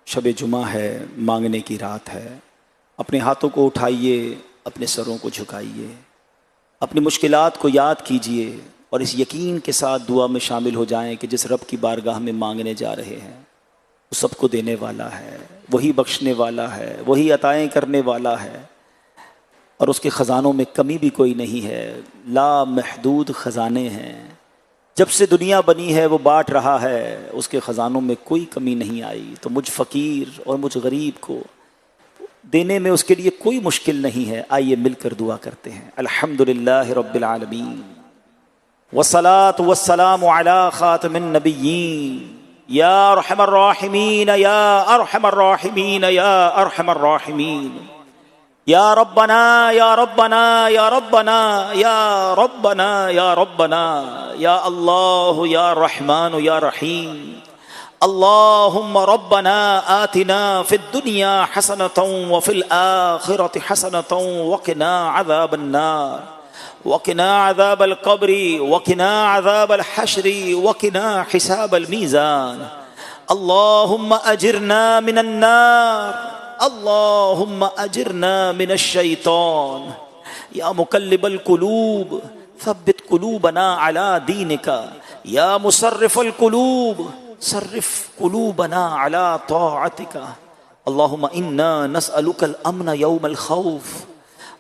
شب جمعہ ہے، مانگنے کی رات ہے۔ اپنے ہاتھوں کو اٹھائیے، اپنے سروں کو جھکائیے، اپنی مشکلات کو یاد کیجئے اور اس یقین کے ساتھ دعا میں شامل ہو جائیں کہ جس رب کی بارگاہ میں مانگنے جا رہے ہیں وہ سب کو دینے والا ہے، وہی بخشنے والا ہے، وہی عطائیں کرنے والا ہے، اور اس کے خزانوں میں کمی بھی کوئی نہیں ہے۔ لا محدود خزانے ہیں، جب سے دنیا بنی ہے وہ بانٹ رہا ہے، اس کے خزانوں میں کوئی کمی نہیں آئی۔ تو مجھ فقیر اور مجھ غریب کو دینے میں اس کے لیے کوئی مشکل نہیں ہے۔ آئیے مل کر دعا کرتے ہیں۔ الحمدللہ رب العالمین والصلاة والسلام علی خاتم النبیین یا ارحم الراحمین یا ارحم الراحمین یا ارحم الراحمین یا ربنا یا ربنا یا ربنا یا ربنا یا ربنا یا اللہ یا رحمان یا رحیم۔ اللہم ربنا آتنا فی الدنیا حسنة وفی الآخرة حسنة وقنا عذاب النار وقنا عذاب القبر وقنا عذاب الحشر وقنا حساب الميزان۔ اللہم اجرنا من النار، اللہم اجرنا من الشیطان۔ یا مقلب القلوب ثبت قلوبنا على دینک، یا مصرف القلوب صرف قلوبنا على طاعتك۔ اللہم انا نسألك الامن یوم الخوف،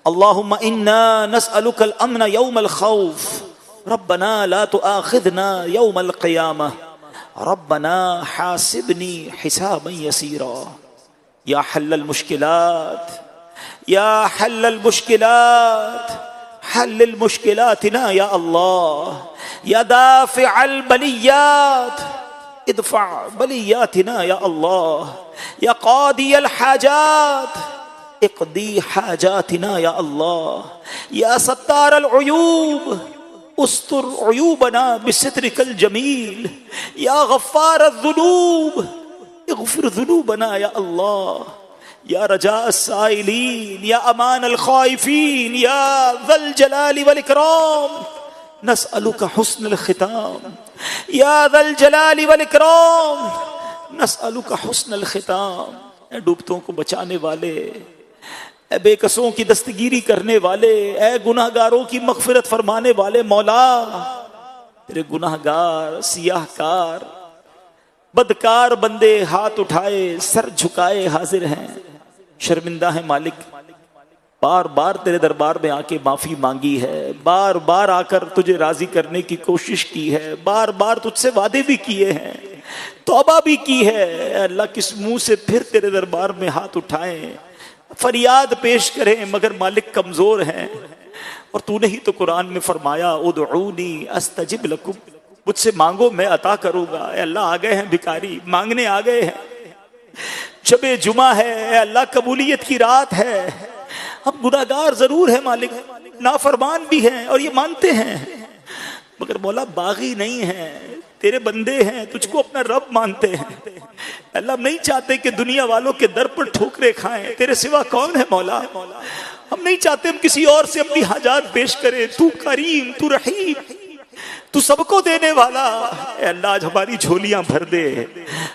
اللہم انا نسألك الامن یوم الخوف۔ ربنا لا تؤاخذنا یوم القیامہ، ربنا حاسبنی حسابا یسیرا۔ یا حل المشکلات، یا حل المشکلات، حل المشکلاتنا یا اللہ۔ یا دافع البلیات، ادفع بلیاتنا یا اللہ۔ یا قاضی الحاجات، اقضی حاجاتنا یا اللہ۔ یا ستار العیوب، استر عیوبنا بسترک الجمیل۔ یا غفار الذنوب، اغفر ذنوبنا یا اللہ۔ یا رجاء السائلین، یا امان الخائفین، یا ذا الجلال والاکرام، نسألک حسن الختام۔ یا ذا الجلال والاکرام، نسألک حسن الختام۔ اے ڈوبتوں کو بچانے والے، اے بے کسوں کی دستگیری کرنے والے، اے گناہ گاروں کی مغفرت فرمانے والے مولا، تیرے گناہ گار، سیاہ کار، بدکار بندے ہاتھ اٹھائے، سر جھکائے حاضر ہیں، شرمندہ ہیں مالک۔ بار بار تیرے دربار میں آ کے معافی مانگی ہے، بار بار آ کر تجھے راضی کرنے کی کوشش کی ہے، بار بار تجھ سے وعدے بھی کیے ہیں، توبہ بھی کی ہے۔ اے اللہ کس منہ سے پھر تیرے دربار میں ہاتھ اٹھائیں، فریاد پیش کریں، مگر مالک کمزور ہیں۔ اور تو نے ہی تو قرآن میں فرمایا ادعونی استجب لکم، مجھ سے مانگو میں عطا کروں گا۔ اے اللہ آ گئے ہیں بھکاری، مانگنے آ گئے ہیں۔ شب جمعہ ہے، اے اللہ قبولیت کی رات ہے۔ ہم گناہگار ضرور ہیں مالک، نافرمان بھی ہیں اور یہ مانتے ہیں، مگر مولا باغی نہیں ہیں، تیرے بندے ہیں، تجھ کو اپنا رب مانتے ہیں۔ اللہ ہم نہیں چاہتے کہ دنیا والوں کے در پر ٹھوکریں کھائیں، تیرے سوا کون ہے مولا؟ ہم نہیں چاہتے ہم کسی اور سے اپنی حاجات پیش کریں، تو کریم، تو رحیم، تو سب کو دینے والا۔ اے اللہ آج ہماری جھولیاں بھر دے،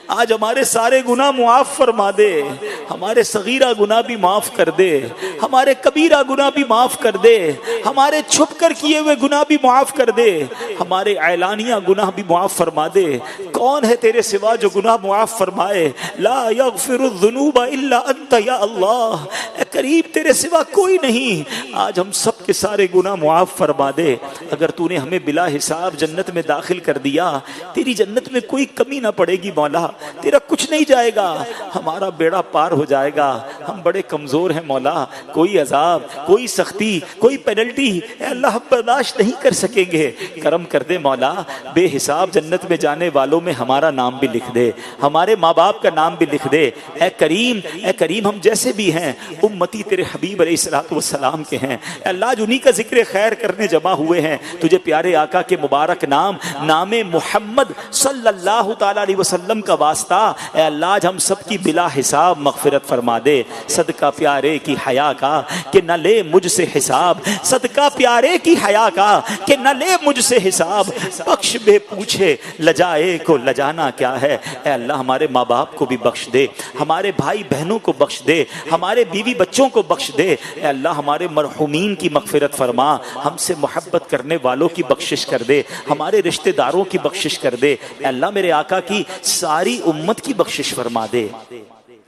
آج ہمارے سارے گناہ معاف فرما دے، ہمارے صغیرہ گناہ بھی معاف کر دے، ہمارے کبیرہ گناہ بھی معاف کر دے، ہمارے چھپ کر کیے ہوئے گناہ بھی معاف کر دے، ہمارے اعلانیہ گناہ بھی معاف فرما دے۔ کون ہے تیرے سوا جو گناہ معاف فرمائے؟ لا یغفر الذنوب الا انت یا اللہ۔ اے کریم تیرے سوا کوئی نہیں، آج ہم سب کے سارے گناہ معاف فرما دے۔ اگر تو نے ہمیں بلا حساب جنت میں داخل کر دیا، تیری جنت میں کوئی کمی نہ پڑے گی مولا، تیرا کچھ نہیں جائے گا، ہمارا بیڑا پار ہو جائے گا۔ ہم بڑے کمزور ہیں مولا، کوئی عذاب، کوئی سختی، کوئی پینلٹی اے اللہ ہم برداشت نہیں کر سکیں گے۔ کرم کر دے مولا، بے حساب جنت میں جانے والوں میں ہمارا نام بھی لکھ دے، ہمارے ماں باپ کا نام بھی لکھ دے۔ اے کریم، اے کریم ہم جیسے بھی ہیں امتی تیرے حبیب علیہ الصلوۃ والسلام کے ہیں۔ اے اللہ جو انہی کا ذکر خیر کرنے جمع ہوئے ہیں، تجھے پیارے آقا کے مبارک نام، نام محمد صلی اللہ تعالی علیہ وسلم کا واسطہ اے اللہ آج ہم سب کی بلا حساب مغفرت فرما دے۔ صدقہ پیارے کی حیا کا کہ نہ لے مجھ سے حساب، صدقہ پیارے کی حیا کا کہ نہ لے مجھ سے حساب، بخش بے پوچھے لجائے کو لجانا کیا ہے۔ اے اللہ ہمارے ماں باپ کو بھی بخش دے، ہمارے بھائی بہنوں کو بخش دے، ہمارے بیوی بچوں کو بخش دے۔ اے اللہ ہمارے مرحومین کی مغفرت فرما، ہم سے محبت کرنے والوں کی بخشش کر دے، ہمارے رشتہ داروں کی بخشش کر دے۔ اے اللہ میرے آقا کی ساری امت کی بخشش فرما دے۔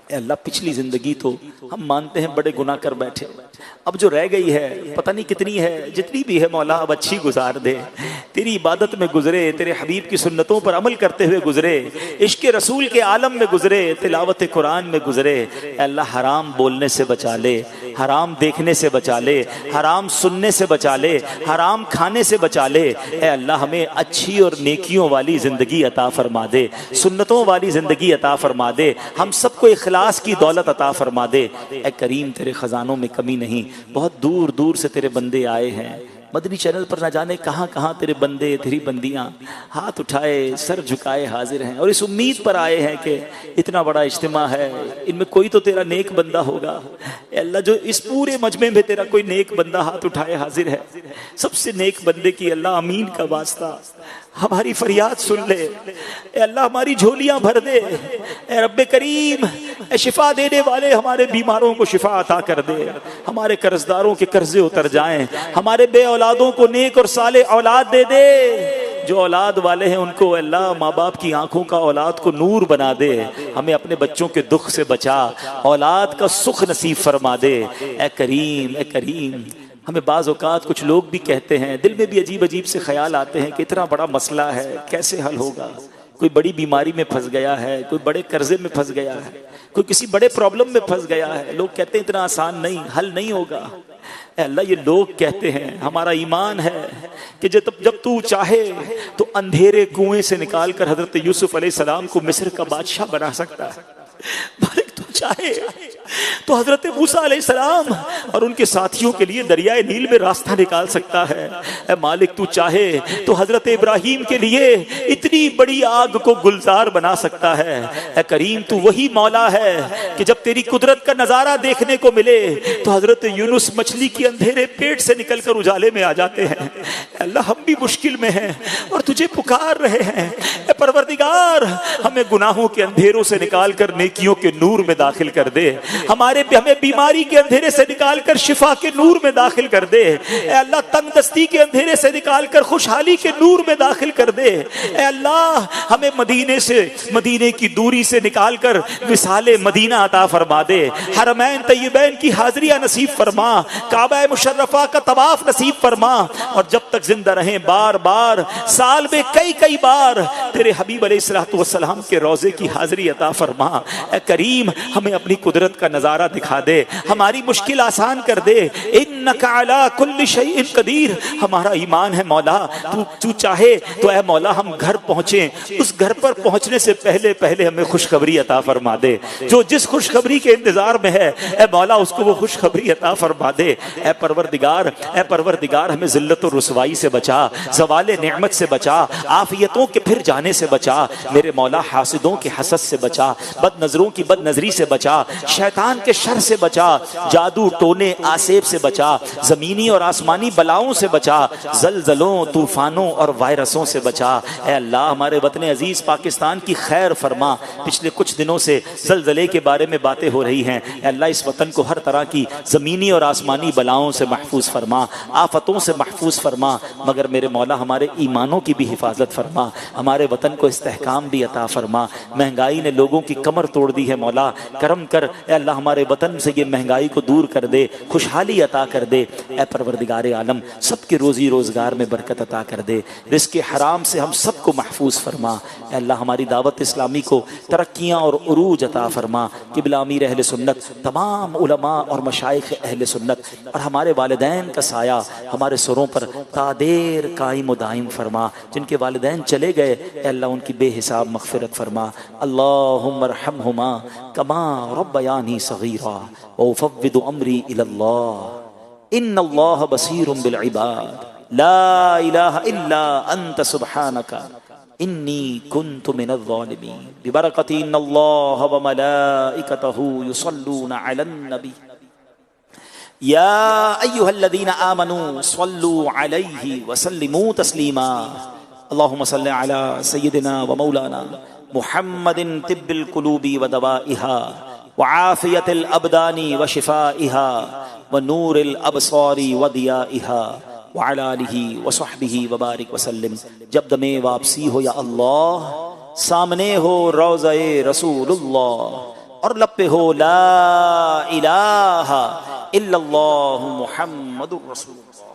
اے اللہ پچھلی زندگی تو ہم مانتے ہیں بڑے گناہ کر بیٹھے، اب جو رہ گئی ہے پتہ نہیں کتنی ہے، جتنی بھی ہے مولا اب اچھی گزار دے، تیری عبادت میں گزرے، تیرے حبیب کی سنتوں پر عمل کرتے ہوئے گزرے، عشق رسول کے عالم میں گزرے، تلاوت قرآن میں گزرے۔ اے اللہ حرام بولنے سے بچا لے، حرام دیکھنے سے بچا لے، حرام سننے سے بچا لے، حرام کھانے سے بچا لے۔ اے اللہ ہمیں اچھی اور نیکیوں والی زندگی عطا فرما دے، سنتوں والی زندگی عطا فرما دے، ہم سب کو اخلاص کی دولت عطا فرما دے۔ اے کریم تیرے خزانوں میں کمی نہیں، بہت دور دور سے تیرے بندے آئے ہیں، مدنی چینل پر نہ جانے کہاں کہاں تیرے بندے تیری بندیاں ہاتھ اٹھائے سر جھکائے حاضر ہیں، اور اس امید پر آئے ہیں کہ اتنا بڑا اجتماع ہے، ان میں کوئی تو تیرا نیک بندہ ہوگا۔ اے اللہ جو اس پورے مجمع میں تیرا کوئی نیک بندہ ہاتھ اٹھائے حاضر ہے، سب سے نیک بندے کی اللہ امین کا واسطہ ہماری فریاد سن لے۔ اے اللہ ہماری جھولیاں بھر دے، اے رب کریم اے شفا دینے والے ہمارے بیماروں کو شفا عطا کر دے، ہمارے قرضداروں کے قرضے اتر جائیں، ہمارے بے اولادوں کو نیک اور صالح اولاد دے دے، جو اولاد والے ہیں ان کو اللہ ماں باپ کی آنکھوں کا اولاد کو نور بنا دے، ہمیں اپنے بچوں کے دکھ سے بچا، اولاد کا سکھ نصیب فرما دے۔ اے کریم اے کریم ہمیں بعض اوقات کچھ لوگ بھی کہتے ہیں، دل میں بھی عجیب عجیب سے خیال آتے ہیں کہ اتنا بڑا مسئلہ ہے کیسے حل ہوگا، کوئی بڑی بیماری میں پھنس گیا ہے، کوئی بڑے قرضے میں پھنس گیا ہے، کوئی کسی بڑے پرابلم میں پھنس گیا ہے، لوگ کہتے ہیں اتنا آسان نہیں، حل نہیں ہوگا۔ اے اللہ یہ لوگ کہتے ہیں، ہمارا ایمان ہے کہ جب تو چاہے تو اندھیرے کنویں سے نکال کر حضرت یوسف علیہ السلام کو مصر کا بادشاہ بنا سکتا ہے، مالک تو چاہے تو حضرت موسیٰ علیہ السلام اور ان کے ساتھیوں کے لیے دریائے نیل میں راستہ نکال سکتا ہے۔ اے مالک تو چاہے تو حضرت ابراہیم کے لیے اتنی بڑی آگ کو گلزار بنا سکتا ہے۔ اے کریم تو وہی مولا ہے کہ جب تیری قدرت کا نظارہ دیکھنے کو ملے تو حضرت یونس مچھلی کے اندھیرے پیٹ سے نکل کر اجالے میں آ جاتے ہیں۔ اے اللہ ہم بھی مشکل میں ہیں اور تجھے پکار رہے ہیں، اے پروردگار ہمیں گناہوں کے اندھیروں سے نکال کر نیکیوں کے نور میں داخل کر دے، ہمیں بیماری کے اندھیرے سے نکال کر شفا کے نور میں داخل کر دے، اے اللہ تنگ دستی کے اندھیرے سے نکال کر خوشحالی کے نور میں داخل کر دے، اے اللہ ہمیں مدینے کی دوری سے نکال کر وصال مدینہ عطا فرما دے، حرمین طیبین کی حاضریہ نصیب فرما، کعبہ مشرفہ کا طواف نصیب فرما، اور جب تک زندہ رہیں بار بار سال میں کئی بار تیرے حبیب علیہ الصلوۃ والسلام کے روضے کی حاضری عطا فرما۔ اے کریم ہمیں اپنی قدرت کا نظارہ دکھا دے، ہماری مشکل آسان کر دے، انک علی کل شیء قدیر، ہمارا ایمان ہے مولا تو چاہے تو اے مولا ہم گھر پہنچیں، اس گھر پر پہنچنے سے پہلے ہمیں خوشخبری عطا فرما دے، جو جس خوشخبری کے انتظار میں ہے اے مولا اس کو وہ خوشخبری عطا فرما دے۔ اے پروردگار ہمیں ذلت و رسوائی سے بچا، زوال نعمت سے بچا، عافیتوں کے پھر جانے سے بچا، میرے مولا حاسدوں کے حسد سے بچا، بد نظروں کی بد نظری سے بچا، شیطان کے شر سے بچا، جادو ٹونے آسیب سے بچا، زمینی اور آسمانی بلاؤں سے بچا، زلزلوں طوفانوں اور وائرسوں سے بچا۔ اے اللہ ہمارے وطن عزیز پاکستان کی خیر فرما، پچھلے کچھ دنوں سے زلزلے کے بارے میں باتیں ہو رہی ہیں، اے اللہ اس وطن کو ہر طرح کی زمینی اور آسمانی بلاؤں سے محفوظ فرما، آفتوں سے محفوظ فرما، مگر میرے مولا ہمارے ایمانوں کی بھی حفاظت فرما، ہمارے وطن کو استحکام بھی عطا فرما۔ مہنگائی نے لوگوں کی کمر توڑ دی ہے مولا، کرم کر اے اللہ ہمارے وطن سے یہ مہنگائی کو دور کر دے، خوشحالی عطا کر دے۔ اے پروردگار عالم سب کے روزی روزگار میں برکت عطا کر دے، رزق حرام سے ہم سب کو محفوظ فرما۔ اے اللہ ہماری دعوت اسلامی کو ترقیاں اور عروج عطا فرما۔ قبلہ امیر اہل سنت، تمام علماء اور مشائخ اہل سنت اور ہمارے والدین کا سایہ ہمارے سروں پر تا دیر قائم و دائم فرما۔ جن کے والدین چلے گئے اے اللہ ان کی بے حساب مغفرت فرما۔ اللہم ارحمہما کما ربیانی صغیرا وافوض امری الی اللہ ان اللہ بصیر بالعباد لا الہ الا انت سبحانک انی کنت من الظالمین ببرکت ان اللہ وملائکتہ یصلون علی النبی یا ایہا الذین آمنوا صلوا علیہ وسلموا تسلیما اللهم صل على سيدنا ومولانا محمد طب القلوب ودوائها وعافية الأبدان وشفائها ونور الأبصار وضيائها وعلى آلہ وصحبہ وبارک وسلم۔ جب دم واپسی ہو یا اللہ، سامنے ہو روضہ رسول اللہ، اور لب پہ ہو لا الہ الا اللہ محمد رسول اللہ۔